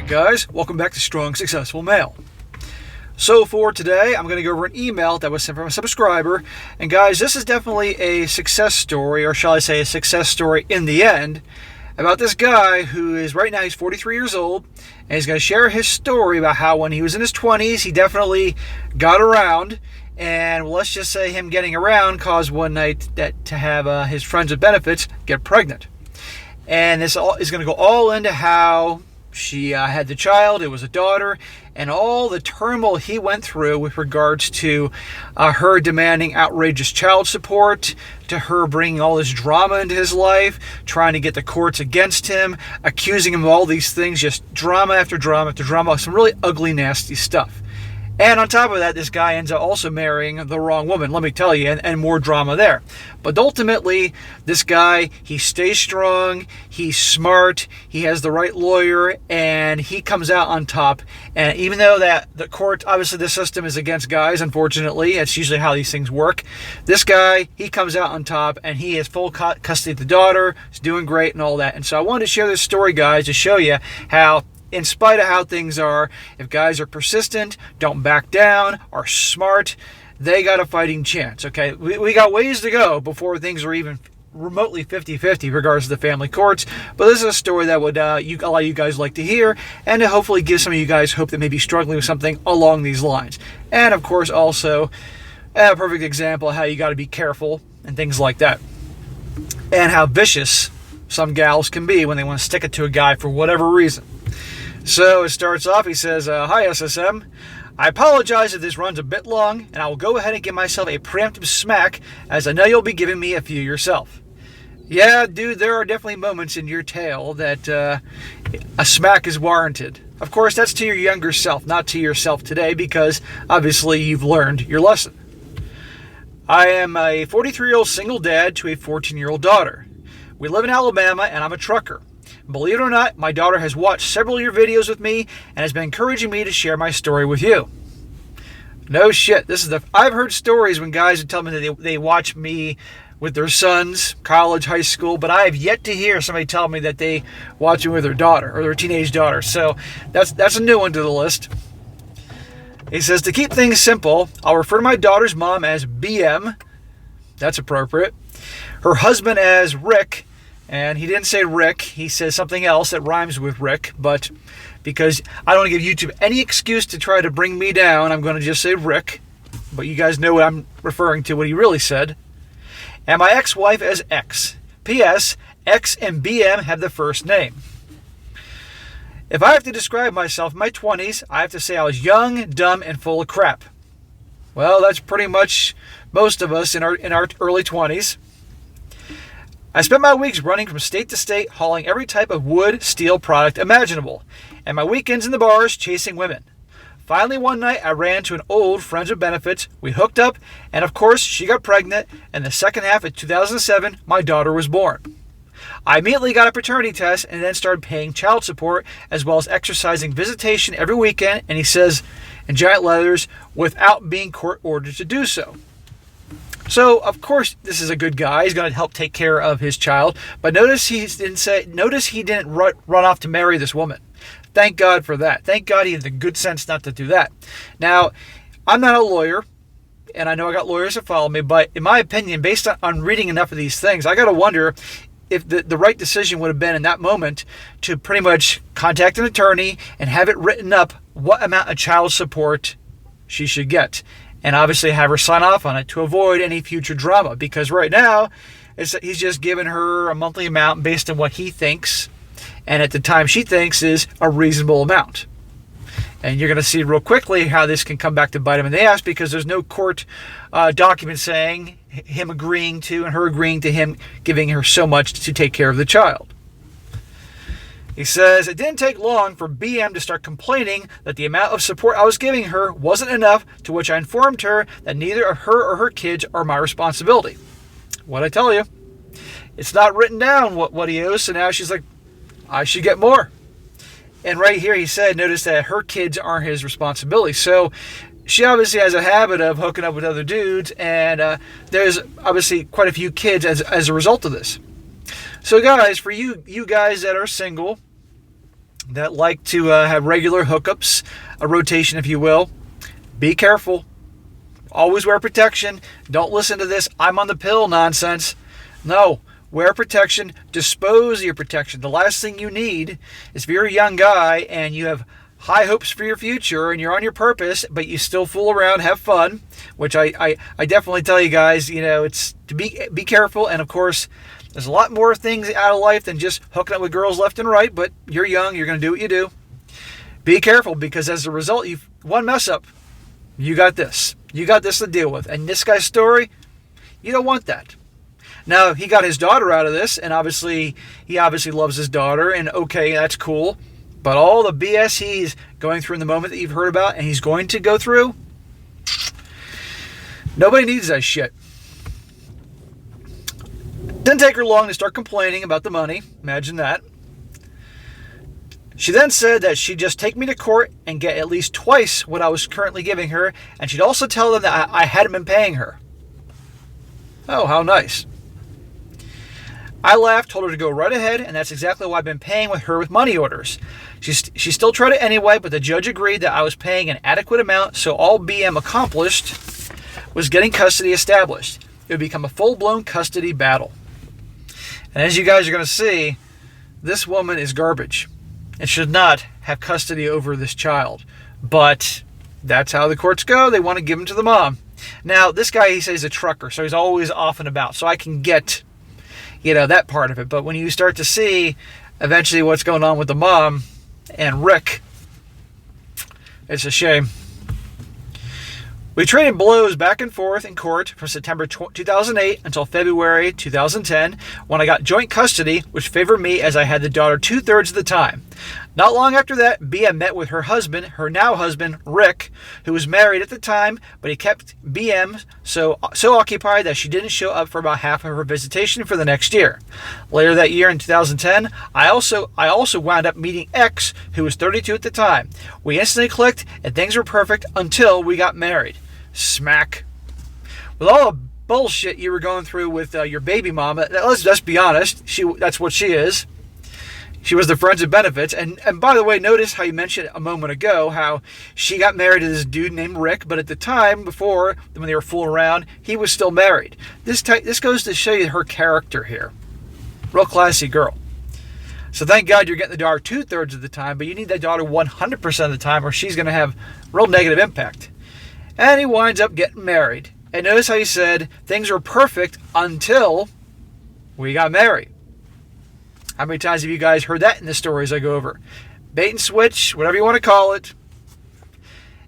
Alright guys, welcome back to Strong Successful Male. So for today, I'm going to go over an email that was sent from a subscriber. And guys, this is definitely a success story, or shall I say a success story in the end, about this guy who is, right now he's 43 years old, and he's going to share his story about how when he was in his 20s, he definitely got around. And let's just say him getting around caused one night to have his friends with benefits get pregnant. And this is going to go all into how she had the child, it was a daughter, and all the turmoil he went through with regards to her demanding outrageous child support, to her bringing all this drama into his life, trying to get the courts against him, accusing him of all these things, just drama after drama after drama, some really ugly, nasty stuff. And on top of that, this guy ends up also marrying the wrong woman, let me tell you, and more drama there. But ultimately, this guy, he stays strong, he's smart, he has the right lawyer, and he comes out on top. And even though that the court, obviously the system is against guys, unfortunately, it's usually how these things work. This guy, he comes out on top, and he has full custody of the daughter, he's doing great and all that. And so I wanted to share this story, guys, to show you how, in spite of how things are, if guys are persistent, don't back down, are smart, they got a fighting chance, okay? We got ways to go before things are even remotely 50-50 regards to the family courts, but this is a story that would a lot of you guys like to hear, and to hopefully give some of you guys hope that may be struggling with something along these lines. And of course also a perfect example of how you got to be careful and things like that, and how vicious some gals can be when they want to stick it to a guy for whatever reason. So it starts off, he says, Hi SSM, I apologize if this runs a bit long, and I will go ahead and give myself a preemptive smack, as I know you'll be giving me a few yourself. Yeah, dude, there are definitely moments in your tale that a smack is warranted. Of course, that's to your younger self, not to yourself today, because obviously you've learned your lesson. I am a 43-year-old single dad to a 14-year-old daughter. We live in Alabama, and I'm a trucker. Believe it or not, my daughter has watched several of your videos with me and has been encouraging me to share my story with you. No shit. I've heard stories when guys would tell me that they watch me with their sons, college, high school, but I have yet to hear somebody tell me that they watch me with their daughter or their teenage daughter. So that's a new one to the list. He says, to keep things simple, I'll refer to my daughter's mom as BM. That's appropriate. Her husband as Rick. And he didn't say Rick, he says something else that rhymes with Rick, but because I don't want to give YouTube any excuse to try to bring me down, I'm going to just say Rick. But you guys know what I'm referring to, what he really said. And my ex-wife as X. P.S. X and BM have the first name. If I have to describe myself in my 20s, I have to say I was young, dumb, and full of crap. Well, that's pretty much most of us in our early 20s. I spent my weeks running from state to state, hauling every type of wood, steel product imaginable, and my weekends in the bars chasing women. Finally, one night, I ran to an old friends with benefits, we hooked up, and of course, she got pregnant, and the second half of 2007, my daughter was born. I immediately got a paternity test and then started paying child support, as well as exercising visitation every weekend, and he says, in giant letters, without being court ordered to do so. So, of course, this is a good guy. He's going to help take care of his child. But notice he didn't run off to marry this woman. Thank God for that. Thank God he had the good sense not to do that. Now, I'm not a lawyer, and I know I got lawyers that follow me, but in my opinion, based on reading enough of these things, I got to wonder if the right decision would have been in that moment to pretty much contact an attorney and have it written up what amount of child support she should get. And obviously have her sign off on it to avoid any future drama. Because right now, he's just giving her a monthly amount based on what he thinks, and at the time she thinks is a reasonable amount. And you're going to see real quickly how this can come back to bite him in the ass, because there's no court document saying him agreeing to and her agreeing to him giving her so much to take care of the child. He says, it didn't take long for BM to start complaining that the amount of support I was giving her wasn't enough, to which I informed her that neither her or her kids are my responsibility. What'd I tell you? It's not written down what he owes, so now she's like, I should get more. And right here he said, notice that her kids aren't his responsibility. So she obviously has a habit of hooking up with other dudes, and there's obviously quite a few kids as a result of this. So guys, for you guys that are single, that like to have regular hookups, a rotation, if you will. Be careful. Always wear protection. Don't listen to this "I'm on the pill" nonsense. No, wear protection. Dispose of your protection. The last thing you need is, if you're a young guy and you have high hopes for your future and you're on your purpose, but you still fool around, have fun, which I definitely tell you guys, it's to be careful. And of course, there's a lot more things out of life than just hooking up with girls left and right, but you're young, you're going to do what you do. Be careful, because as a result, you've one mess up. You got this. You got this to deal with. And this guy's story, you don't want that. Now, he got his daughter out of this, and he obviously loves his daughter, and okay, that's cool. But all the BS he's going through in the moment that you've heard about and he's going to go through, nobody needs that shit. Didn't take her long to start complaining about the money. Imagine that. She then said that she'd just take me to court and get at least twice what I was currently giving her, and she'd also tell them that I hadn't been paying her. Oh, how nice. I laughed, told her to go right ahead, and that's exactly why I've been paying with her with money orders. She still tried it anyway, but the judge agreed that I was paying an adequate amount, so all BM accomplished was getting custody established. It would become a full-blown custody battle. And as you guys are going to see, this woman is garbage and should not have custody over this child. But that's how the courts go. They want to give him to the mom. Now, this guy, he says, is a trucker, so he's always off and about. So I can get, that part of it. But when you start to see eventually what's going on with the mom and Rick, it's a shame. We traded blows back and forth in court from September 2008 until February 2010, when I got joint custody, which favored me as I had the daughter 2/3 of the time. Not long after that, BM met with her husband, her now husband, Rick, who was married at the time, but he kept BM so occupied that she didn't show up for about half of her visitation for the next year. Later that year in 2010, I also wound up meeting X, who was 32 at the time. We instantly clicked, and things were perfect until we got married. Smack. With all the bullshit you were going through with your baby mama, let's be honest, that's what she is. She was the friends of benefits. And by the way, notice how you mentioned a moment ago how she got married to this dude named Rick, but at the time before, when they were fooling around, he was still married. This goes to show you her character here. Real classy girl. So thank God you're getting the daughter 2/3 of the time, but you need that daughter 100% of the time, or she's going to have real negative impact. And he winds up getting married. And notice how he said things were perfect until we got married. How many times have you guys heard that in the stories I go over? Bait and switch, whatever you want to call it.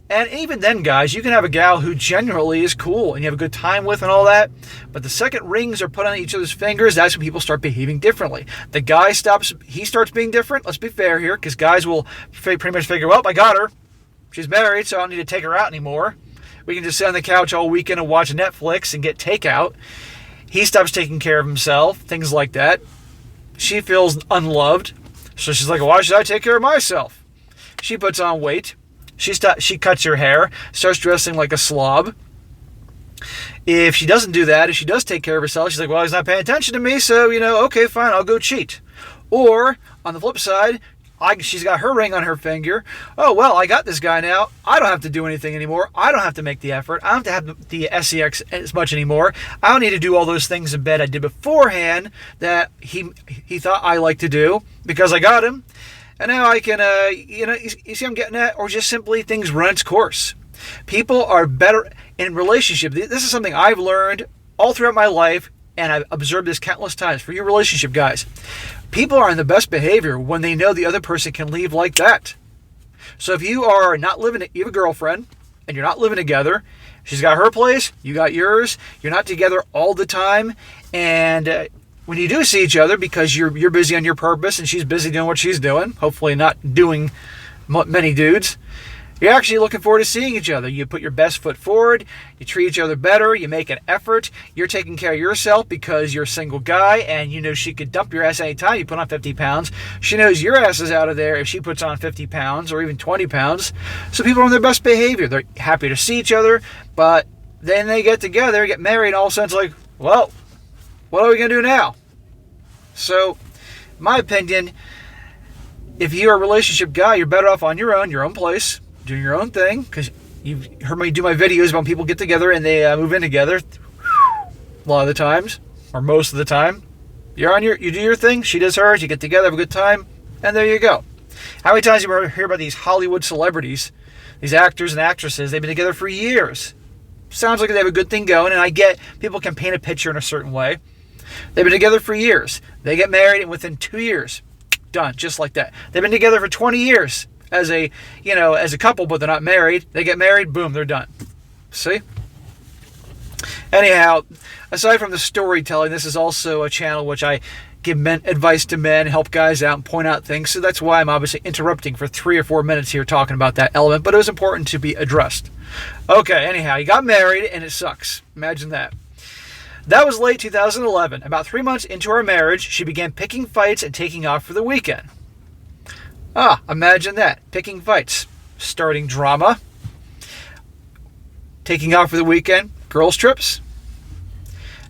And even then, guys, you can have a gal who generally is cool and you have a good time with and all that, but the second rings are put on each other's fingers, that's when people start behaving differently. The guy starts being different. Let's be fair here, because guys will pretty much figure, well, I got her. She's married, so I don't need to take her out anymore. We can just sit on the couch all weekend and watch Netflix and get takeout. He stops taking care of himself, things like that. She feels unloved, so she's like, why should I take care of myself? She puts on weight. She cuts her hair, starts dressing like a slob. If she doesn't do that, if she does take care of herself, she's like, well, he's not paying attention to me, so, okay, fine, I'll go cheat. Or, on the flip side, she's got her ring on her finger. Oh, well, I got this guy now. I don't have to do anything anymore. I don't have to make the effort. I don't have to have the sex as much anymore. I don't need to do all those things in bed I did beforehand that he thought I liked to do because I got him. And now I can, you see I'm getting at? Or just simply things run its course. People are better in relationship. This is something I've learned all throughout my life, and I've observed this countless times for your relationship, guys. People are in the best behavior when they know the other person can leave like that. So if you are not living, you have a girlfriend, and you're not living together, she's got her place, you got yours, you're not together all the time, and when you do see each other because you're busy on your purpose and she's busy doing what she's doing, hopefully not doing many dudes, you're actually looking forward to seeing each other. You put your best foot forward. You treat each other better. You make an effort. You're taking care of yourself because you're a single guy and you know she could dump your ass anytime you put on 50 pounds. She knows your ass is out of there if she puts on 50 pounds or even 20 pounds. So people are on their best behavior. They're happy to see each other, but then they get together, get married, and all of a sudden it's like, well, what are we going to do now? So, in my opinion, if you're a relationship guy, you're better off on your own place, doing your own thing, because you've heard me do my videos about people get together and they move in together. A lot of the times, or most of the time, you do your thing, she does hers, you get together, have a good time, and there you go. How many times do you hear about these Hollywood celebrities, these actors and actresses? They've been together for years. Sounds like they have a good thing going, and I get people can paint a picture in a certain way. They've been together for years. They get married, and within 2 years, done, just like that. They've been together for 20 years as a couple, but they're not married. They get married, boom, they're done. See? Anyhow, aside from the storytelling, this is also a channel which I give advice to men, help guys out, and point out things. So that's why I'm obviously interrupting for 3 or 4 minutes here talking about that element, but it was important to be addressed. Okay, anyhow, you got married, and it sucks. Imagine that. That was late 2011. About 3 months into our marriage, she began picking fights and taking off for the weekend. Imagine that. Picking fights. Starting drama. Taking off for the weekend. Girls' trips.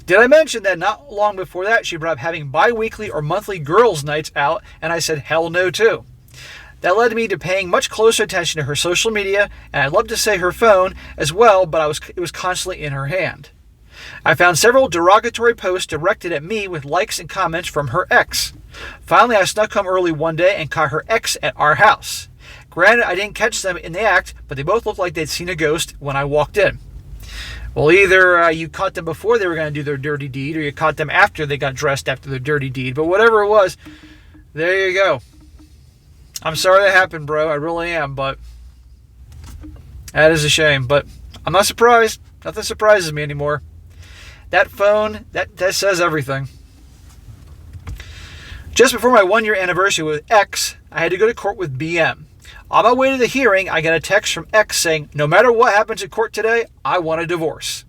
Did I mention that not long before that, she brought up having bi-weekly or monthly girls' nights out, and I said hell no too. That led me to paying much closer attention to her social media, and I'd love to say her phone as well, but it was constantly in her hand. I found several derogatory posts directed at me with likes and comments from her ex. Finally, I snuck home early one day and caught her ex at our house. Granted, I didn't catch them in the act, but they both looked like they'd seen a ghost when I walked in. Well, either you caught them before they were going to do their dirty deed, or you caught them after they got dressed after their dirty deed. But whatever it was, there you go. I'm sorry that happened, bro. I really am, but that is a shame. But I'm not surprised. Nothing surprises me anymore. That phone, that says everything. Just before my 1-year anniversary with X, I had to go to court with BM. On my way to the hearing, I got a text from X saying, no matter what happens in court today, I want a divorce.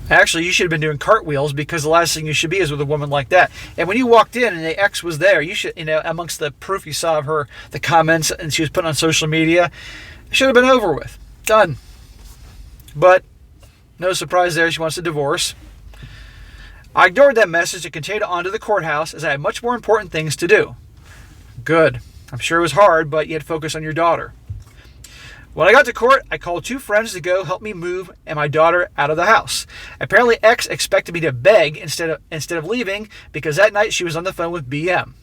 Actually, you should have been doing cartwheels, because the last thing you should be is with a woman like that. And when you walked in and the ex was there, you should, amongst the proof you saw of her, the comments, and she was putting on social media, it should have been over with. Done. But no surprise there, she wants a divorce. I ignored that message and continued on to the courthouse as I had much more important things to do. Good. I'm sure it was hard, but you had to focus on your daughter. When I got to court, I called 2 friends to go help me move and my daughter out of the house. Apparently, X expected me to beg instead of leaving, because that night she was on the phone with BM.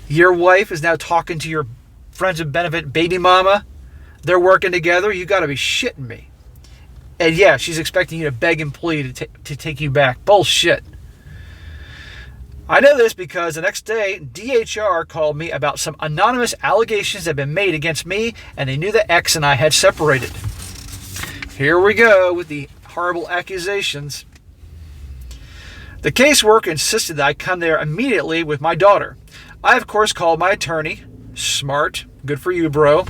Your wife is now talking to your friends with benefit baby mama. They're working together. You got to be shitting me. And yeah, she's expecting you to beg and plead to take you back. Bullshit. I know this because the next day, DHR called me about some anonymous allegations that had been made against me, and they knew that X and I had separated. Here we go with the horrible accusations. The caseworker insisted that I come there immediately with my daughter. I, of course, called my attorney. Smart. Good for you, bro.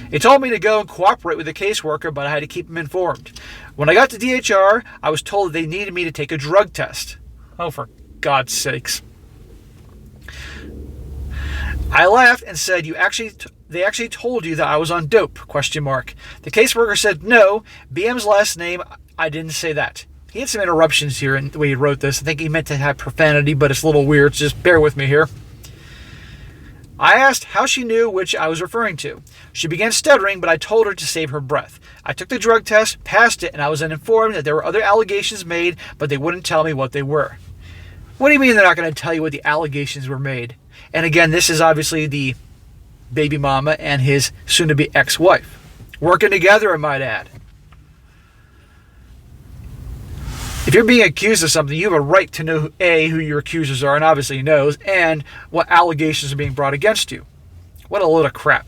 He told me to go and cooperate with the caseworker, but I had to keep him informed. When I got to DHR, I was told that they needed me to take a drug test. Oh, for God's sakes. I laughed and said, they actually told you that I was on dope, ? The caseworker said, no, BM's last name, I didn't say that. He had some interruptions here in the way he wrote this. I think he meant to have profanity, but it's a little weird, so just bear with me here. I asked how she knew which I was referring to. She began stuttering, but I told her to save her breath. I took the drug test, passed it, and I was then informed that there were other allegations made, but they wouldn't tell me what they were. What do you mean they're not going to tell you what the allegations were made? And again, this is obviously the baby mama and his soon-to-be ex-wife. Working together, I might add. If you're being accused of something, you have a right to know, A, who your accusers are, and obviously he knows, and what allegations are being brought against you. What a load of crap.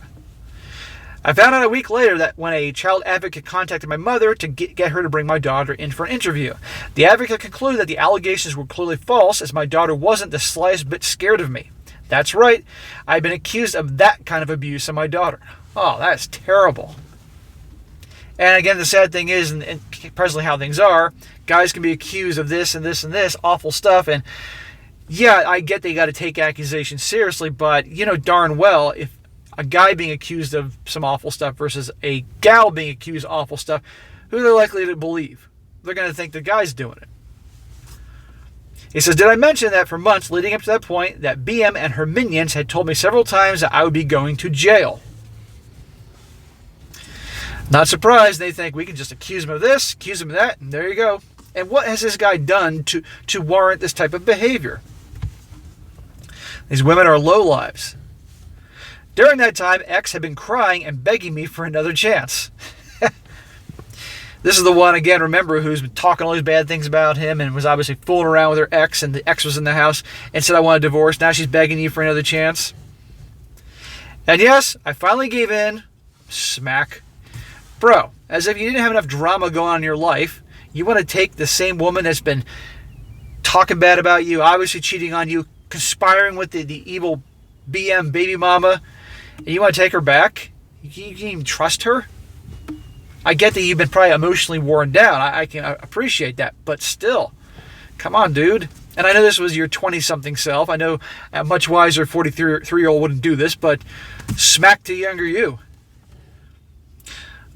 I found out a week later that when a child advocate contacted my mother to get her to bring my daughter in for an interview. The advocate concluded that the allegations were clearly false, as my daughter wasn't the slightest bit scared of me. That's right, I've been accused of that kind of abuse of my daughter. Oh, that's terrible. And again, the sad thing is, and presently how things are, guys can be accused of this and this and this awful stuff. And yeah, I get they got to take accusations seriously, but you know darn well, if a guy being accused of some awful stuff versus a gal being accused of awful stuff, who they're likely to believe? They're going to think the guy's doing it. He says, did I mention that for months leading up to that point that BM and her minions had told me several times that I would be going to jail? Not surprised. They think we can just accuse him of this, accuse him of that, and there you go. And what has this guy done to warrant this type of behavior? These women are lowlives. During that time, X had been crying and begging me for another chance. This is the one, again, remember, who's been talking all these bad things about him and was obviously fooling around with her ex, and the ex was in the house and said, I want a divorce. Now she's begging you for another chance. And yes, I finally gave in. Smack. Bro, as if you didn't have enough drama going on in your life, you want to take the same woman that's been talking bad about you, obviously cheating on you, conspiring with the evil BM baby mama, and you want to take her back? You can't even trust her? I get that you've been probably emotionally worn down. I can appreciate that. But still, come on, dude. And I know this was your 20-something self. I know a much wiser 43-year-old wouldn't do this, but smack to younger you.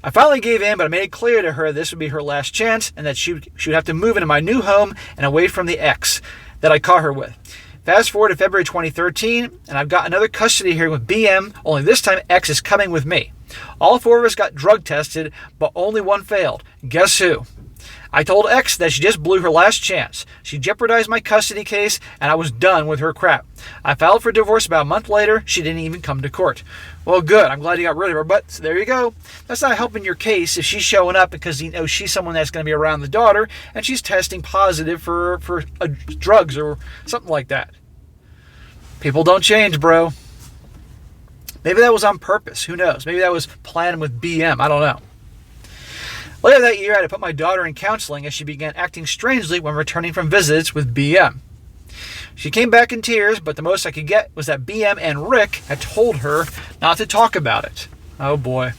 I finally gave in, but I made it clear to her this would be her last chance and that she would have to move into my new home and away from the ex that I caught her with. Fast forward to February 2013, and I've got another custody hearing with BM, only this time X is coming with me. All four of us got drug tested, but only one failed. Guess who? I told X that she just blew her last chance. She jeopardized my custody case, and I was done with her crap. I filed for divorce about a month later. She didn't even come to court. Well, good. I'm glad you got rid of her, but there you go. That's not helping your case if she's showing up because you know she's someone that's going to be around the daughter, and she's testing positive for drugs or something like that. People don't change, bro. Maybe that was on purpose. Who knows? Maybe that was planned with BM. I don't know. Later that year, I had to put my daughter in counseling as she began acting strangely when returning from visits with BM. She came back in tears, but the most I could get was that BM and Rick had told her not to talk about it. Oh boy.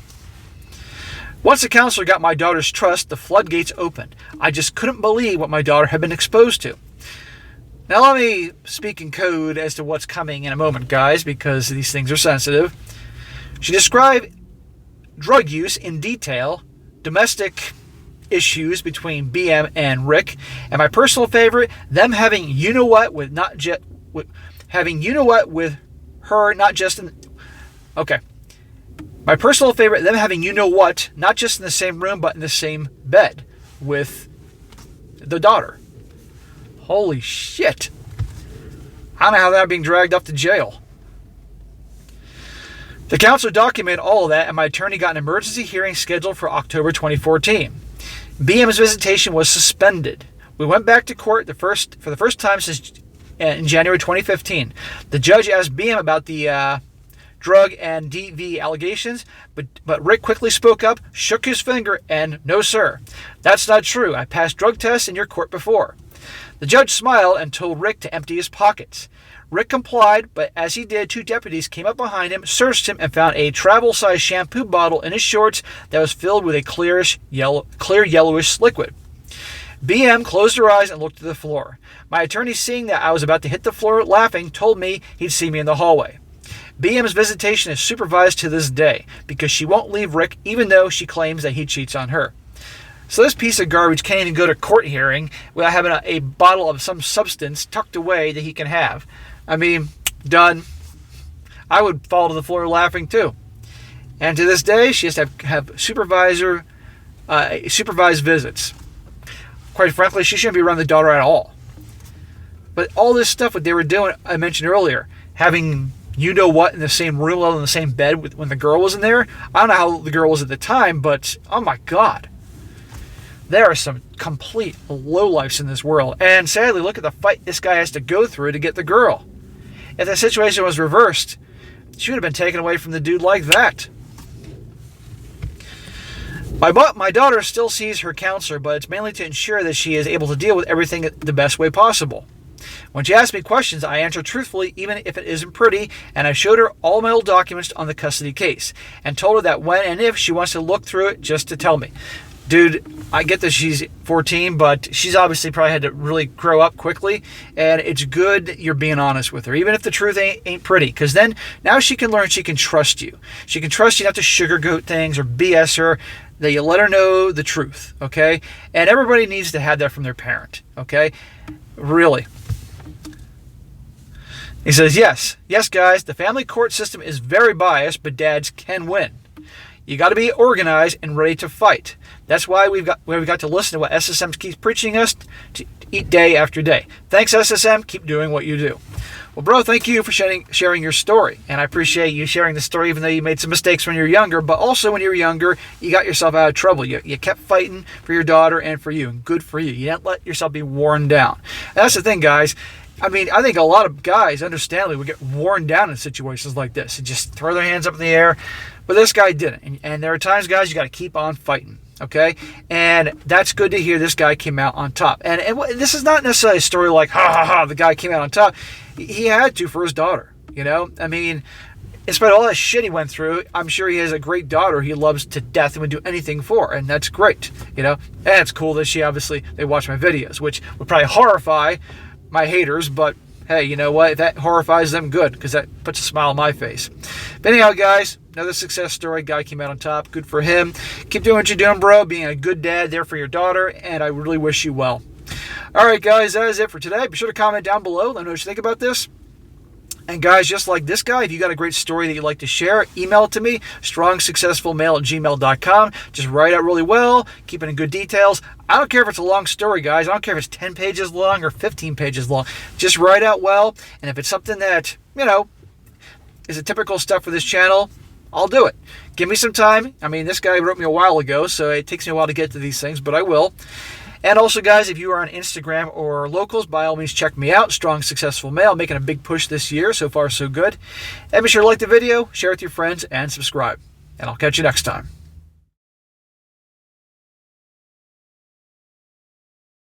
Once the counselor got my daughter's trust, the floodgates opened. I just couldn't believe what my daughter had been exposed to. Now let me speak in code as to what's coming in a moment, guys, because these things are sensitive. She described drug use in detail, domestic issues between BM and Rick, and my personal favorite, them having you-know-what with her, not just in... Okay. My personal favorite, them having you-know-what, not just in the same room, but in the same bed with the daughter. Holy shit. I don't know how that being dragged up to jail. The counselor documented all of that, and my attorney got an emergency hearing scheduled for October 2014. BM's visitation was suspended. We went back to court for the first time since in January 2015. The judge asked BM about the drug and DV allegations, but Rick quickly spoke up, shook his finger, and no sir. That's not true. I passed drug tests in your court before. The judge smiled and told Rick to empty his pockets. Rick complied, but as he did, two deputies came up behind him, searched him, and found a travel-sized shampoo bottle in his shorts that was filled with a clear yellowish liquid. BM closed her eyes and looked to the floor. My attorney, seeing that I was about to hit the floor laughing, told me he'd see me in the hallway. BM's visitation is supervised to this day because she won't leave Rick even though she claims that he cheats on her. So this piece of garbage can't even go to court hearing without having a bottle of some substance tucked away that he can have. I mean, done. I would fall to the floor laughing too. And to this day, she has to have supervised visits. Quite frankly, she shouldn't be around the daughter at all. But all this stuff, what they were doing, I mentioned earlier, having you-know-what in the same room, in the same bed when the girl was in there. I don't know how the girl was at the time, but oh my God. There are some complete lowlifes in this world. And sadly, look at the fight this guy has to go through to get the girl. If the situation was reversed, she would have been taken away from the dude like that. My daughter still sees her counselor, but it's mainly to ensure that she is able to deal with everything the best way possible. When she asks me questions, I answer truthfully, even if it isn't pretty, and I showed her all my old documents on the custody case, and told her that when and if she wants to look through it, just to tell me. Dude, I get that she's 14, but she's obviously probably had to really grow up quickly, and it's good you're being honest with her, even if the truth ain't pretty, because then now she can learn she can trust you. She can trust you not to sugarcoat things or BS her, that you let her know the truth, okay? And everybody needs to have that from their parent, okay? Really. He says, yes, guys, the family court system is very biased, but dads can win. You got to be organized and ready to fight. That's why we've got to listen to what SSM keeps preaching us to eat day after day. Thanks, SSM. Keep doing what you do. Well, bro, thank you for sharing your story. And I appreciate you sharing the story, even though you made some mistakes when you were younger. But also when you were younger, you got yourself out of trouble. You kept fighting for your daughter and for you. And good for you. You didn't let yourself be worn down. And that's the thing, guys. I mean, I think a lot of guys, understandably, would get worn down in situations like this and just throw their hands up in the air. But this guy didn't. And there are times, guys, you got to keep on fighting. Okay? And that's good to hear this guy came out on top. And this is not necessarily a story like, ha, ha, ha, the guy came out on top. He had to for his daughter, you know? I mean, in spite of all that shit he went through, I'm sure he has a great daughter he loves to death and would do anything for. And that's great, you know? And it's cool that they watch my videos, which would probably horrify my haters, but hey, you know what? If that horrifies them, good, because that puts a smile on my face. But anyhow, guys, another success story. Guy came out on top. Good for him. Keep doing what you're doing, bro. Being a good dad there for your daughter, and I really wish you well. All right, guys, that is it for today. Be sure to comment down below. Let me know what you think about this. And guys, just like this guy, if you got a great story that you'd like to share, email it to me, strongsuccessfulmale@gmail.com. Just write out really well, keep it in good details. I don't care if it's a long story, guys. I don't care if it's 10 pages long or 15 pages long. Just write out well, and if it's something that, you know, is a typical stuff for this channel, I'll do it. Give me some time. I mean, this guy wrote me a while ago, so it takes me a while to get to these things, but I will. And also, guys, if you are on Instagram or locals, by all means, check me out. Strong Successful Male, making a big push this year. So far, so good. And be sure to like the video, share it with your friends, and subscribe. And I'll catch you next time.